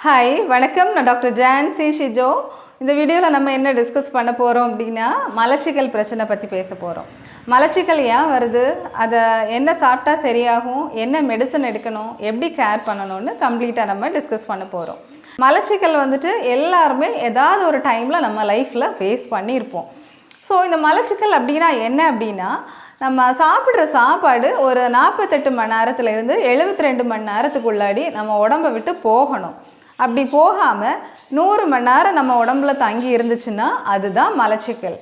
Hi வணக்கம், நான் doctor Jhansi Shijo. இந்த வீடியோவில் நம்ம என்ன டிஸ்கஸ் பண்ண போகிறோம் அப்படின்னா மலச்சிக்கல் பிரச்சனை பற்றி பேச போகிறோம். மலச்சிக்கல் ஏன் வருது, அதை என்ன சாப்பிட்டா சரியாகும், என்ன மெடிசன் எடுக்கணும், எப்படி கேர் பண்ணணும்னு கம்ப்ளீட்டாக நம்ம டிஸ்கஸ் பண்ண போகிறோம். மலச்சிக்கல் வந்துட்டு எல்லாருமே ஏதாவது ஒரு டைமில் நம்ம லைஃப்பில் ஃபேஸ் பண்ணியிருப்போம். ஸோ இந்த மலச்சிக்கல் அப்படின்னா என்ன அப்படின்னா, நம்ம சாப்பிட்ற சாப்பாடு ஒரு 48 மணி நேரத்துலேருந்து 72 மணி நேரத்துக்குள்ளாடி நம்ம உடம்பை விட்டு போகணும். அப்படி போகாமல் 100 மணி நேரம் நம்ம உடம்புல தங்கி இருந்துச்சுன்னா அதுதான் மலச்சிக்கல்.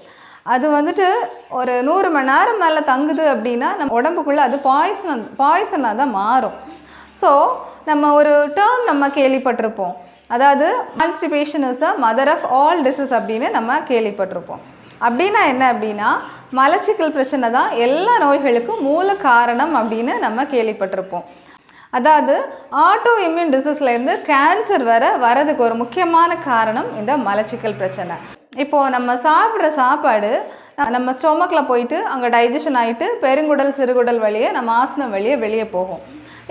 அது வந்துட்டு ஒரு 100 மணி நேரம் மேலே தங்குது அப்படின்னா நம்ம உடம்புக்குள்ளே அது பாய்சனாக தான் மாறும். ஸோ நம்ம ஒரு டேர்ம் நம்ம கேள்விப்பட்டிருப்போம், அதாவது constipation is a mother of all disease அப்படின்னு நம்ம கேள்விப்பட்டிருப்போம். அப்படின்னா என்ன அப்படின்னா, மலச்சிக்கல் பிரச்சனை தான் எல்லா நோய்களுக்கும் மூல காரணம் அப்படின்னு நம்ம கேள்விப்பட்டிருப்போம். அதாவது ஆட்டோ இம்யூன் டிசீஸ்லேருந்து கேன்சர் வரதுக்கு ஒரு முக்கியமான காரணம் இந்த மலச்சிக்கல் பிரச்சனை. இப்போது நம்ம சாப்பிட்ற சாப்பாடு நம்ம ஸ்டொமக்கில் போயிட்டு அங்கே டைஜஷன் ஆகிட்டு பெருங்குடல் சிறுகுடல் வழியே நம்ம ஆசனம் வெளியே போகும்.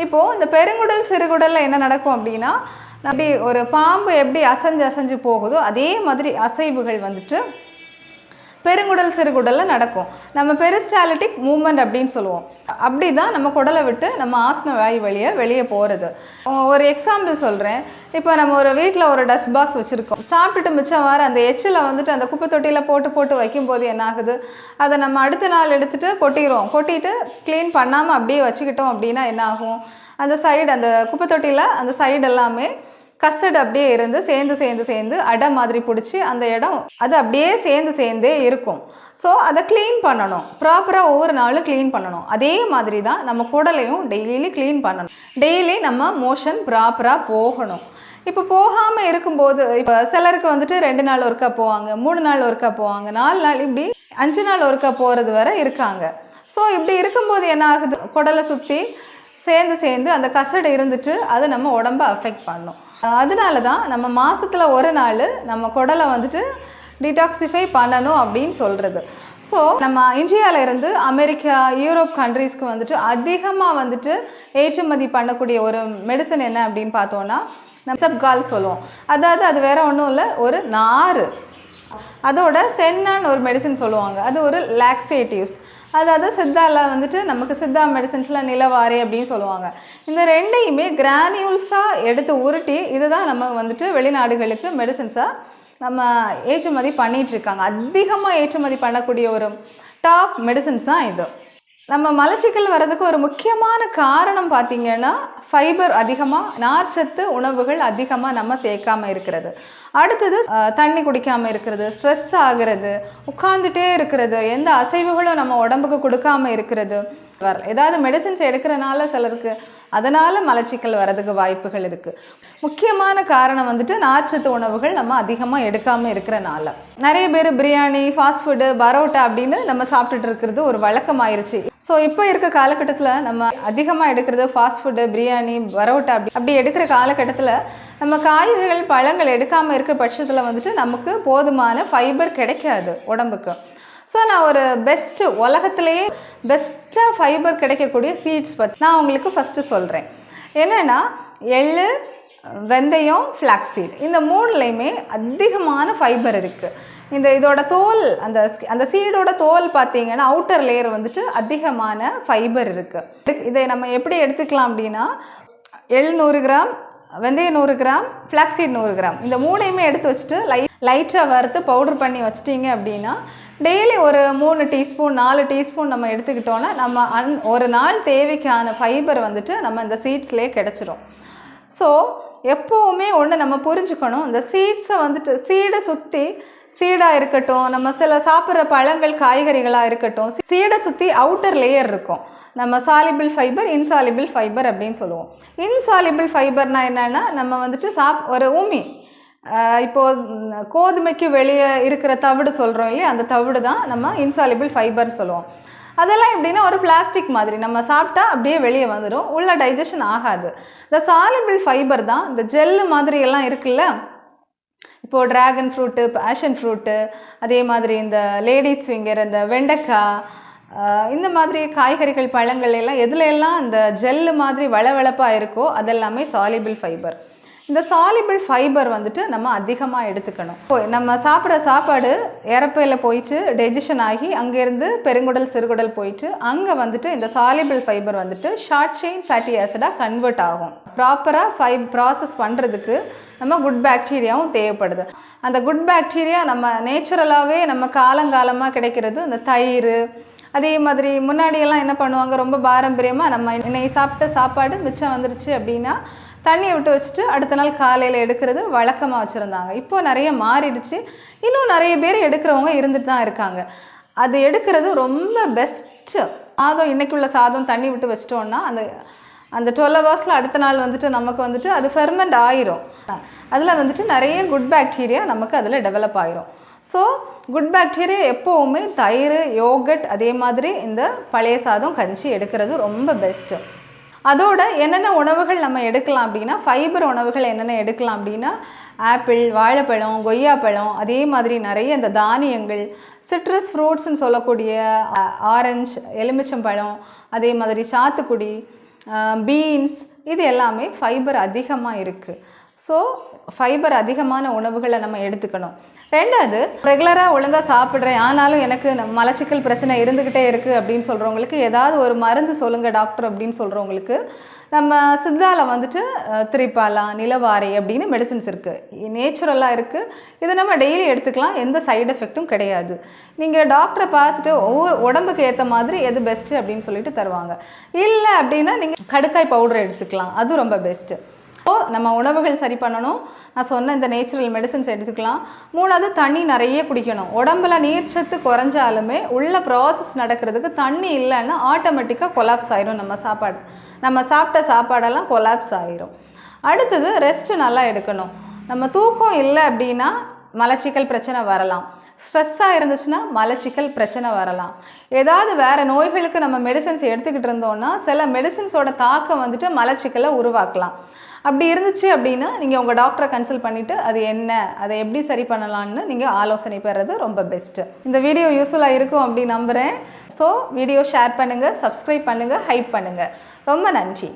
இப்போது இந்த பெருங்குடல் சிறுகுடலில் என்ன நடக்கும் அப்படின்னா, அப்படி ஒரு பாம்பு எப்படி அசைஞ்சு போகுதோ அதே மாதிரி அசைவுகள் வந்துட்டு பெருங்குடல் சிறுகுடலில் நடக்கும். நம்ம பெரிஸ்டாலிட்டிக் மூமெண்ட் அப்படின்னு சொல்லுவோம். அப்படி தான் நம்ம குடலை விட்டு நம்ம ஆசன வாயு வெளியே போகிறது. ஒரு எக்ஸாம்பிள் சொல்கிறேன். இப்போ நம்ம ஒரு வீட்டில் ஒரு டஸ்ட் பாக்ஸ் வச்சுருக்கோம். சாப்பிட்டுட்டு மிச்சம் வர அந்த எச்சில் வந்துட்டு அந்த குப்பை தொட்டியில் போட்டு வைக்கும்போது என்ன ஆகுது, அதை நம்ம அடுத்த நாள் எடுத்துகிட்டு கொட்டிட்டு க்ளீன் பண்ணாமல் அப்படியே வச்சுக்கிட்டோம் அப்படின்னா என்ன ஆகும், அந்த சைடு அந்த குப்பை தொட்டியில் அந்த சைடு எல்லாமே கசடு அப்படியே இருந்து சேர்ந்து அடை மாதிரி பிடிச்சி அந்த இடம் அது அப்படியே சேர்ந்தே இருக்கும். ஸோ அதை க்ளீன் பண்ணணும், ப்ராப்பராக ஒவ்வொரு நாளும் க்ளீன் பண்ணணும். அதே மாதிரி தான் நம்ம குடலையும் டெய்லி க்ளீன் பண்ணணும். டெய்லி நம்ம மோஷன் ப்ராப்பராக போகணும். இப்போ போகாமல் இருக்கும்போது இப்போ சிலருக்கு வந்துட்டு 2 நாள் ஒருக்கா போவாங்க, 3 நாள் ஒருக்கா போவாங்க, 4 நாள், இப்படி 5 நாள் ஒருக்கா போகிறது வரை இருக்காங்க. ஸோ இப்படி இருக்கும்போது என்ன ஆகுது, குடலை சுற்றி சேர்ந்து அந்த கசடு இருந்துட்டு அது நம்ம உடம்பை அஃபெக்ட் பண்ணும். அதனால தான் நம்ம மாதத்தில் ஒரு நாள் நம்ம குடலை வந்துட்டு டிடாக்சிஃபை பண்ணணும் அப்படின்னு சொல்கிறது. ஸோ நம்ம இந்தியாவில் இருந்து அமெரிக்கா, யூரோப் கண்ட்ரீஸ்க்கு வந்துட்டு அதிகமாக வந்துட்டு ஏற்றுமதி பண்ணக்கூடிய ஒரு மெடிசன் என்ன அப்படின்னு பார்த்தோன்னா நம்ம சப்கால் சொல்லுவோம். அதாவது அது வேறு ஒன்றும் இல்லை, ஒரு நார். அதோட சென்னான்னு ஒரு மெடிசன் சொல்லுவாங்க, அது ஒரு லாக்ஸேட்டிவ்ஸ். அதாவது சித்தாவில் வந்துட்டு நமக்கு சித்தா மெடிசன்ஸில் நிலவாரி அப்படின்னு சொல்லுவாங்க. இந்த ரெண்டையுமே கிரானியூல்ஸாக எடுத்து உருட்டி இதுதான் நம்ம வந்துட்டு வெளிநாடுகளுக்கு மெடிசன்ஸாக நம்ம ஏற்றுமதி பண்ணிகிட்ருக்காங்க. அதிகமாக ஏற்றுமதி பண்ணக்கூடிய ஒரு டாப் மெடிசன்ஸ் தான் இது. நம்ம மலச்சிக்கல் வர்றதுக்கு ஒரு முக்கியமான காரணம் பார்த்திங்கன்னா ஃபைபர் அதிகமாக, நார்ச்சத்து உணவுகள் அதிகமாக நம்ம சேர்க்காமல் இருக்கிறது. அடுத்தது தண்ணி குடிக்காமல் இருக்கிறது, ஸ்ட்ரெஸ் ஆகிறது, உட்காந்துட்டே இருக்கிறது, எந்த அசைவுகளும் நம்ம உடம்புக்கு கொடுக்காமல் இருக்கிறது. ஏதாவது மெடிசின்ஸ் எடுக்கிறனால சிலருக்கு அதனால் மலச்சிக்கல் வரதுக்கு வாய்ப்புகள் இருக்குது. முக்கியமான காரணம் வந்துட்டு நார்ச்சத்து உணவுகள் நம்ம அதிகமாக எடுக்காமல் இருக்கிறனால. நிறைய பேர் பிரியாணி, ஃபாஸ்ட் ஃபுட்டு, பரோட்டா அப்படின்னு நம்ம சாப்பிட்டுட்டு இருக்கிறது ஒரு வழக்கமாயிருச்சு. ஸோ இப்போ இருக்க காலகட்டத்தில் நம்ம அதிகமாக எடுக்கிறது ஃபாஸ்ட் ஃபுட்டு, பிரியாணி, பரோட்டா அப்படி எடுக்கிற காலகட்டத்தில் நம்ம காய்கறிகள், பழங்கள் எடுக்காமல் இருக்கிற பட்சத்தில் வந்துட்டு நமக்கு போதுமான ஃபைபர் கிடைக்காது உடம்புக்கு. ஸோ நான் ஒரு உலகத்திலேயே பெஸ்ட்டாக ஃபைபர் கிடைக்கக்கூடிய சீட்ஸ் பற்றி நான் உங்களுக்கு ஃபஸ்ட்டு சொல்கிறேன். என்னென்னா எள்ளு, வெந்தயம், ஃப்ளாக்ஸீட், இந்த 3லையுமே அதிகமான ஃபைபர் இருக்குது. இதோட தோல், அந்த சீடோட தோல் பார்த்தீங்கன்னா அவுட்டர் லேயர் வந்துட்டு அதிகமான ஃபைபர் இருக்குது. இதை நம்ம எப்படி எடுத்துக்கலாம் அப்படின்னா, எள் 100 கிராம், வெந்தயம் 100 கிராம், ஃப்ளாக்ஸீட் 100 கிராம், இந்த 3யுமே எடுத்து வச்சுட்டு லைட்டாக வறுத்து பவுடர் பண்ணி வச்சிட்டிங்க அப்படின்னா டெய்லி ஒரு 3 டீஸ்பூன் 4 டீஸ்பூன் நம்ம எடுத்துக்கிட்டோன்னா நம்ம ஒரு நாள் தேவைக்கான ஃபைபர் வந்துட்டு நம்ம இந்த சீட்ஸ்லேயே கிடச்சிரும். ஸோ எப்போவுமே ஒன்று நம்ம புரிஞ்சுக்கணும், இந்த சீட்ஸை வந்துட்டு சீடை சுற்றி, சீடாக இருக்கட்டும், நம்ம சில சாப்பிட்ற பழங்கள், காய்கறிகளாக இருக்கட்டும், சீடை சுற்றி அவுட்டர் லேயர் இருக்கும். நம்ம சாலிபிள் ஃபைபர், இன்சாலிபிள் ஃபைபர் அப்படின்னு சொல்லுவோம். இன்சாலிபிள் ஃபைபர்னால் என்னென்னா, நம்ம வந்துட்டு ஒரு ஊமி, இப்போது கோதுமைக்கு வெளியே இருக்கிற தவிடு சொல்கிறோம் இல்லையா, அந்த தவிடு தான் நம்ம இன்சாலிபிள் ஃபைபர்னு சொல்லுவோம். அதெல்லாம் எப்படின்னா ஒரு பிளாஸ்டிக் மாதிரி, நம்ம சாப்பிட்டா அப்படியே வெளியே வந்துடும், உள்ள டைஜஷன் ஆகாது. இந்த சாலிபிள் ஃபைபர் தான் இந்த ஜெல்லு மாதிரி எல்லாம் இருக்குல்ல, இப்போது ட்ராகன் ஃப்ரூட்டு, பேஷன் ஃப்ரூட்டு, அதே மாதிரி இந்த லேடிஸ் ஃபிங்கர், இந்த வெண்டைக்காய், இந்த மாதிரி காய்கறிகள், பழங்கள் எல்லாம் எதுல எல்லாம் இந்த ஜெல்லு மாதிரி வளவளப்பாக இருக்கோ அதெல்லாமே சாலிபிள் ஃபைபர். இந்த சாலிபிள் ஃபைபர் வந்துட்டு நம்ம அதிகமாக எடுத்துக்கணும். நம்ம சாப்பிட்ற சாப்பாடு இறப்பையில் போயிட்டு டைஜஷன் ஆகி அங்கேருந்து பெருங்குடல் சிறுகுடல் போயிட்டு அங்கே வந்துட்டு இந்த சாலிபிள் ஃபைபர் வந்துட்டு ஷார்ட் செயின் ஃபேட்டி ஆசிடாக கன்வெர்ட் ஆகும். ப்ராப்பராக ப்ராசஸ் பண்ணுறதுக்கு நம்ம குட் பாக்டீரியாவும் தேவைப்படுது. அந்த குட் பாக்டீரியா நம்ம நேச்சுரலாகவே நம்ம காலங்காலமாக கிடைக்கிறது இந்த தயிர். அதே மாதிரி முன்னாடியெல்லாம் என்ன பண்ணுவாங்க, ரொம்ப பாரம்பரியமாக நம்ம இன்னைக்கு சாப்பிட்ட சாப்பாடு மிச்சம் வந்துருச்சு அப்படின்னா தண்ணியை விட்டு வச்சுட்டு அடுத்த நாள் காலையில் எடுக்கிறது வழக்கமாக வச்சுருந்தாங்க. இப்போது நிறைய மாறிடுச்சு. இன்னும் நிறைய பேர் எடுக்கிறவங்க இருந்துட்டு தான் இருக்காங்க. அது எடுக்கிறது ரொம்ப பெஸ்ட்டு. சாதம் இன்றைக்குள்ள சாதம் தண்ணி விட்டு வச்சிட்டோன்னா அந்த 12 ஹவர்ஸில் அடுத்த நாள் வந்துட்டு நமக்கு வந்துட்டு அது ஃபெர்மெண்ட் ஆயிரும். அதில் வந்துட்டு நிறைய குட் பாக்டீரியா நமக்கு அதில் டெவலப் ஆயிரும். ஸோ குட் பாக்டீரியா எப்போவுமே தயிர், யோகட், அதே மாதிரி இந்த பழைய சாதம், கஞ்சி எடுக்கிறது ரொம்ப பெஸ்ட்டு. அதோட என்னென்ன உணவுகள் நம்ம எடுக்கலாம் அப்படின்னா, ஃபைபர் உணவுகள் என்னென்ன எடுக்கலாம் அப்படின்னா, ஆப்பிள், வாழைப்பழம், கொய்யாப்பழம், அதே மாதிரி நிறைய இந்த தானியங்கள், சிட்ரஸ் ஃப்ரூட்ஸ்ன்னு சொல்லக்கூடிய ஆரஞ்சு, எலுமிச்சம்பழம், அதே மாதிரி சாத்துக்குடி, பீன்ஸ், இது எல்லாமே ஃபைபர் அதிகமாக இருக்குது. ஸோ ஃபைபர் அதிகமான உணவுகளை நம்ம எடுத்துக்கணும். ரெண்டாவது, ரெகுலராக ஒழுங்காக சாப்பிட்றேன் ஆனாலும் எனக்கு மலச்சிக்கல் பிரச்சனை இருந்துக்கிட்டே இருக்குது அப்படின்னு சொல்கிறவங்களுக்கு ஏதாவது ஒரு மருந்து சொல்லுங்கள் டாக்டர் அப்படின்னு சொல்கிறவங்களுக்கு நம்ம சித்தாவில் வந்துட்டு திரிபாலா, நிலவாரை அப்படின்னு மெடிசின்ஸ் இருக்குது. நேச்சுரலாக இருக்குது. இதை நம்ம டெய்லி எடுத்துக்கலாம். எந்த சைடு எஃபெக்ட்டும் கிடையாது. நீங்கள் டாக்டரை பார்த்துட்டு ஒவ்வொரு உடம்புக்கு ஏற்ற மாதிரி எது பெஸ்ட்டு அப்படின்னு சொல்லிட்டு தருவாங்க. இல்லை அப்படின்னா நீங்கள் கடுக்காய் பவுடர் எடுத்துக்கலாம். அது ரொம்ப பெஸ்ட்டு. ஸோ நம்ம உணவுகள் சரி பண்ணணும். நான் சொன்ன இந்த நேச்சுரல் மெடிசன்ஸ் எடுத்துக்கலாம். மூணாவது, தண்ணி நிறைய குடிக்கணும். உடம்புல நீர்ச்சத்து குறைஞ்சாலுமே உள்ள ப்ராசஸ் நடக்கிறதுக்கு தண்ணி இல்லைன்னா ஆட்டோமேட்டிக்காக கொலாப்ஸ் ஆயிரும். நம்ம சாப்பிட்ட சாப்பாடெல்லாம் கொலாப்ஸ் ஆயிரும். அடுத்தது, ரெஸ்ட்டு நல்லா எடுக்கணும். நம்ம தூக்கம் இல்லை அப்படின்னா மலச்சிக்கல் பிரச்சனை வரலாம். ஸ்ட்ரெஸ்ஸாக இருந்துச்சுன்னா மலச்சிக்கல் பிரச்சனை வரலாம். ஏதாவது வேறு நோய்களுக்கு நம்ம மெடிசன்ஸ் எடுத்துக்கிட்டு இருந்தோம்னா சில மெடிசன்ஸோட தாக்கம் வந்துட்டு மலச்சிக்கலை உருவாக்கலாம். அப்படி இருந்துச்சு அப்படின்னா நீங்கள் உங்கள் டாக்டரை கன்சல்ட் பண்ணிவிட்டு அது என்ன, அதை எப்படி சரி பண்ணலான்னு நீங்கள் ஆலோசனை பெறுறது ரொம்ப பெஸ்ட்டு. இந்த வீடியோ யூஸ்ஃபுல்லாக இருக்கும் அப்படின்னு நம்புகிறேன். ஸோ வீடியோ ஷேர் பண்ணுங்கள், சப்ஸ்கிரைப் பண்ணுங்கள், ஹைப் பண்ணுங்கள். ரொம்ப நன்றி.